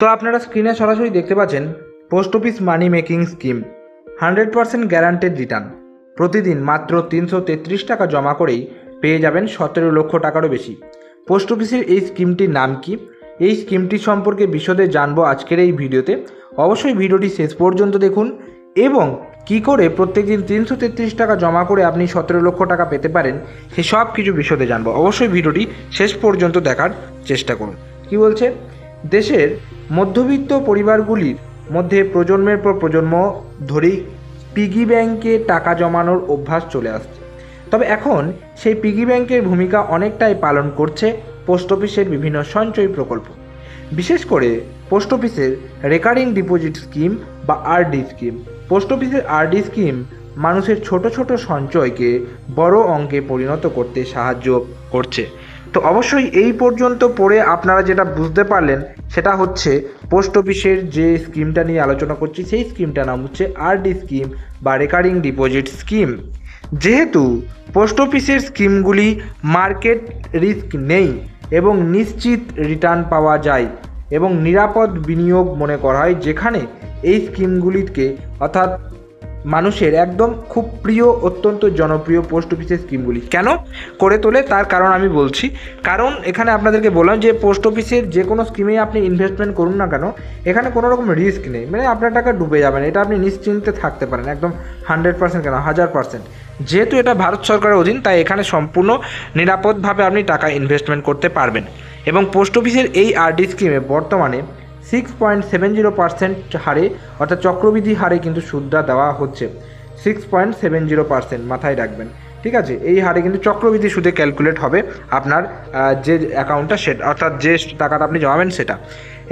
তো আপনারা স্ক্রিনে সরাসরি দেখতে পাচ্ছেন পোস্ট অফিস মানি মেকিং স্কিম 100% গ্যারান্টেড রিটার্ন। প্রতিদিন মাত্র 333 টাকা জমা করেই পেয়ে যাবেন 17 লক্ষ টাকারও বেশি। পোস্ট অফিসের এই স্কিমটির নাম কি, এই স্কিমটি সম্পর্কে বিশদে জানবো আজকের এই ভিডিওতে। অবশ্যই ভিডিওটি শেষ পর্যন্ত দেখুন এবং কি করে প্রত্যেকদিন 333 টাকা জমা করে আপনি 17 লক্ষ টাকা পেতে পারেন সে সব কিছু বিশদে জানবো। অবশ্যই ভিডিওটি শেষ পর্যন্ত দেখার চেষ্টা করুন। কি বলছে, দেশের মধ্যবিত্ত পরিবারগুলির মধ্যে প্রজন্মের পর প্রজন্ম ধরেই পিগি ব্যাংকে টাকা জমানোর অভ্যাস চলে আসছে। তবে এখন সেই পিগি ব্যাংকের ভূমিকা অনেকটাই পালন করছে পোস্ট অফিসের বিভিন্ন সঞ্চয় প্রকল্প। বিশেষ করে পোস্ট অফিসের রেকারিং ডিপোজিট স্কিম বা আরডি স্কিম। পোস্ট অফিসের আরডি স্কিম মানুষের ছোট ছোট সঞ্চয়কে বড় অঙ্কে পরিণত করতে সাহায্য করছে। তো অবশ্যই এই পর্যন্ত পড়ে আপনারা যেটা বুঝতে পারলেন সেটা হচ্ছে পোস্ট অফিসের যে স্কিমটা নিয়ে আলোচনা করছি সেই স্কিমটার নাম হচ্ছে আরডি স্কিম বা রেকারিং ডিপোজিট স্কিম। যেহেতু পোস্ট অফিসের স্কিমগুলি মার্কেট রিস্ক নেই এবং নিশ্চিত রিটার্ন পাওয়া যায় এবং নিরাপদ বিনিয়োগ মনে করা হয়, যেখানে এই স্কিমগুলিকে অর্থাৎ মানুষের একদম খুব প্রিয়, অত্যন্ত জনপ্রিয় পোস্ট অফিসের স্কিমগুলি কেন করে তোলে তার কারণ আমি বলছি। কারণ এখানে আপনাদেরকে বললাম যে পোস্ট অফিসের যে কোনো স্কিমেই আপনি ইনভেস্টমেন্ট করুন না কেন, এখানে কোনো রকম রিস্ক নেই, মানে আপনার টাকা ডুবে যাবে না, এটা আপনি নিশ্চিন্তে থাকতে পারেন একদম 100% কেন 1000%। যেহেতু এটা ভারত সরকারের অধীন তাই এখানে সম্পূর্ণ নিরাপদভাবে আপনি টাকা ইনভেস্টমেন্ট করতে পারবেন। এবং পোস্ট অফিসের এই আরডি স্কিমে বর্তমানে 6.70% হারে অর্থাৎ চক্রবৃদ্ধি হারে কিন্তু সুদটা দেওয়া হচ্ছে। 6.70% মাথায় রাখবেন, ঠিক আছে? এই হারে কিন্তু চক্রবৃদ্ধি সুদে ক্যালকুলেট হবে আপনার যে অ্যাকাউন্টটা, সেটা অর্থাৎ যে টাকাটা আপনি জমাবেন সেটা।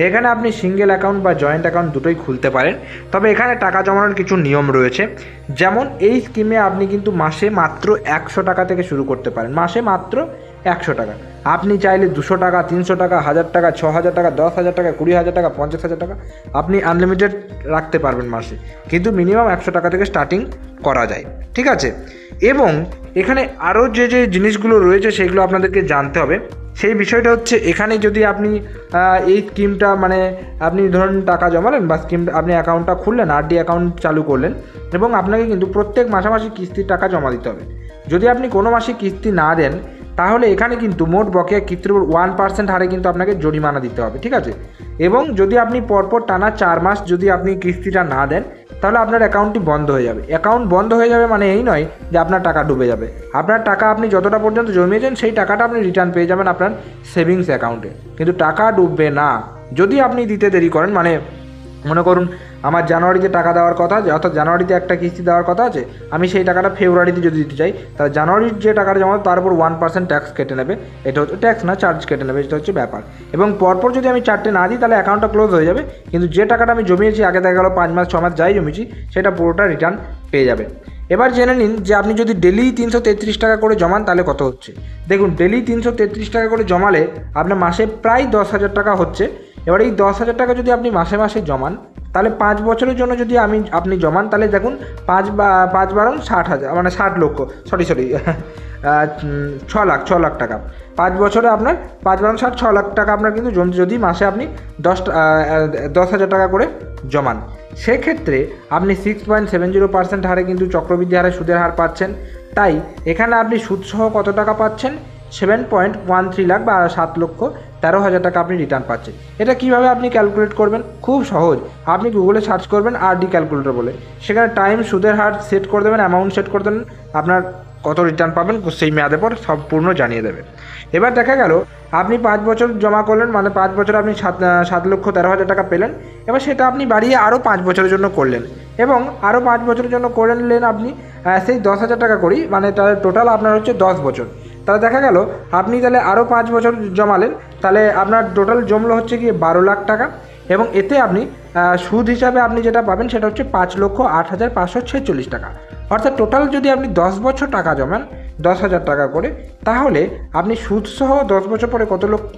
এখানে আপনি সিঙ্গেল অ্যাকাউন্ট বা জয়েন্ট অ্যাকাউন্ট দুটোই খুলতে পারেন। তবে এখানে টাকা জমানোর কিছু নিয়ম রয়েছে। যেমন এই স্কিমে আপনি কিন্তু মাসে মাত্র 100 টাকা থেকে শুরু করতে পারেন, মাসে মাত্র 100 টাকা। আপনি চাইলে 200 টাকা, 300 টাকা, 1000 টাকা, 6000 টাকা, 10,000 টাকা, 20,000 টাকা, 50,000 টাকা আপনি আনলিমিটেড রাখতে পারবেন মাসে, কিন্তু মিনিমাম 100 টাকা থেকে স্টার্টিং করা যায়, ঠিক আছে? এবং এখানে আরও যে যে জিনিসগুলো রয়েছে সেগুলো আপনাদেরকে জানতে হবে। সেই বিষয়টা হচ্ছে, এখানে যদি আপনি এই স্কিমটা মানে আপনি ধরুন টাকা জমালেন বা স্কিমটা আপনি অ্যাকাউন্টটা খুললেন, আরডি অ্যাকাউন্ট চালু করলেন এবং আপনাকে কিন্তু প্রত্যেক মাসে কিস্তির টাকা জমা দিতে হবে। যদি আপনি কোনো মাসে কিস্তি না দেন তাহলে এখানে কিন্তু মোট বকেয়া কিস্তির উপর 1% হারে কিন্তু আপনাকে জরিমানা দিতে হবে, ঠিক আছে? এবং যদি আপনি পরপর টানা 4 মাস যদি আপনি কিস্তিটা না দেন তাহলে আপনার অ্যাকাউন্টটি বন্ধ হয়ে যাবে। অ্যাকাউন্ট বন্ধ হয়ে যাবে মানে এই নয় যে আপনার টাকা ডুবে যাবে। আপনার টাকা আপনি যতটা পর্যন্ত জমিয়েছেন সেই টাকাটা আপনি রিটার্ন পেয়ে যাবেন আপনার সেভিংস অ্যাকাউন্টে, কিন্তু টাকা ডুববে না। যদি আপনি দিতে দেরি করেন, মানে মনে করুন আমার জানুয়ারিতে টাকা দেওয়ার কথা আছে, অর্থাৎ জানুয়ারিতে একটা কিস্তি দেওয়ার কথা আছে, আমি সেই টাকাটা ফেব্রুয়ারিতে যদি দিতে চাই তাহলে জানুয়ারির যে টাকাটা জমা তার উপর 1% ট্যাক্স কেটে নেবে। এটা হচ্ছে ট্যাক্স না, চার্জ কেটে নেবে, এটা হচ্ছে ব্যাপার। এবং পরপর যদি আমি 4টে না দিই তাহলে অ্যাকাউন্টটা ক্লোজ হয়ে যাবে, কিন্তু যে টাকাটা আমি জমিয়েছি আগে দেখা গেল 5 মাস 6 মাস যাই জমিয়েছি সেটা পুরোটা রিটার্ন পেয়ে যাবে। এবার জেনে নিন যে আপনি যদি ডেলি 333 টাকা করে জমান তাহলে কত হচ্ছে। দেখুন, ডেলি 333 টাকা করে জমালে আপনার মাসে প্রায় 10,000 টাকা হচ্ছে। এবার এই 10,000 টাকা যদি আপনি মাসে মাসে জমান তাহলে 5 বছরের জন্য যদি আপনি জমান তাহলে দেখুন 5 বারং 60,000 মানে 60 লক্ষ, সরি 6 লাখ টাকা 5 বছরে আপনার 5 বারং 60, 6 লাখ টাকা আপনার কিন্তু যদি মাসে আপনি 10,000 টাকা করে জমান। সেক্ষেত্রে আপনি 6.70% হারে কিন্তু চক্রবৃদ্ধি হারে সুদের হার পাচ্ছেন। তাই এখানে আপনি সুদসহ কত টাকা পাচ্ছেন? 7.13 লাখ বা 7,13,000 টাকা আপনি রিটার্ন পাচ্ছেন। এটা কিভাবে আপনি ক্যালকুলেট করবেন? খুব সহজ। আপনি গুগলে সার্চ করবেন আরডি ক্যালকুলেটর বলে, সেখানে টাইম, সুদের হার সেট করে দেবেন, অ্যামাউন্ট সেট করে দেবেন, আপনার কত রিটার্ন পাবেন সেই মেয়াদে পর সম্পূর্ণ জানিয়ে দেবে। এবার দেখা গেল আপনি 5 বছর জমা করলেন, মানে 5 বছরে আপনি 7,13,000 টাকা পেলেন। এবার সেটা আপনি বাড়িয়ে আরও 5 বছরের জন্য করলেন এবং আরও 5 বছরের জন্য করে নিলেন আপনি সেই 10,000 টাকা করেই, মানে তাহলে টোটাল আপনার হচ্ছে 10 বছর। তাহলে দেখা গেল আপনি তাহলে আরও 5 বছর জমালেন, তাহলে আপনার টোটাল জমলো হচ্ছে গিয়ে 12 লাখ টাকা। এবং এতে আপনি সুদ হিসাবে আপনি যেটা পাবেন সেটা হচ্ছে 5,08,546 টাকা। অর্থাৎ টোটাল যদি আপনি 10 বছর টাকা জমান 10,000 টাকা করে, তাহলে আপনি সুদসহ 10 বছর পরে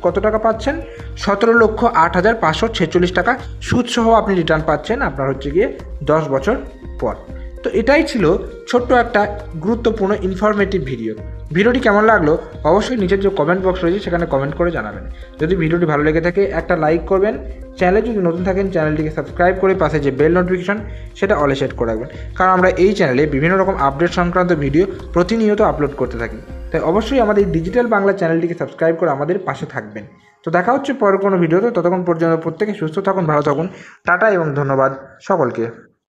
কত টাকা পাচ্ছেন? 17,08,546 টাকা সুদসহ আপনি রিটার্ন পাচ্ছেন আপনার হচ্ছে গিয়ে 10 বছর পর। তো এটাই ছিল ছোট্ট একটা গুরুত্বপূর্ণ ইনফরমেটিভ ভিডিও। ভিডিওটি কেমন লাগলো অবশ্যই নিচের যে কমেন্ট বক্স রয়েছে সেখানে কমেন্ট করে জানাবেন। যদি ভিডিওটি ভালো লেগে থাকে একটা লাইক করবেন, চ্যানেলে যদি নতুন থাকেন চ্যানেলটিকে সাবস্ক্রাইব করে পাশে যে বেল নোটিফিকেশন সেটা অলে সেট করে রাখবেন, কারণ আমরা এই চ্যানেলে বিভিন্ন রকম আপডেট সংক্রান্ত ভিডিও প্রতিনিয়ত আপলোড করতে থাকি। তাই অবশ্যই আমাদের ডিজিটাল বাংলা চ্যানেলটিকে সাবস্ক্রাইব করে আমাদের পাশে থাকবেন। তো দেখা হচ্ছে পরের কোনো ভিডিওতে, ততক্ষণ পর্যন্ত প্রত্যেকে সুস্থ থাকুন, ভালো থাকুন। টাটা এবং ধন্যবাদ সকলকে।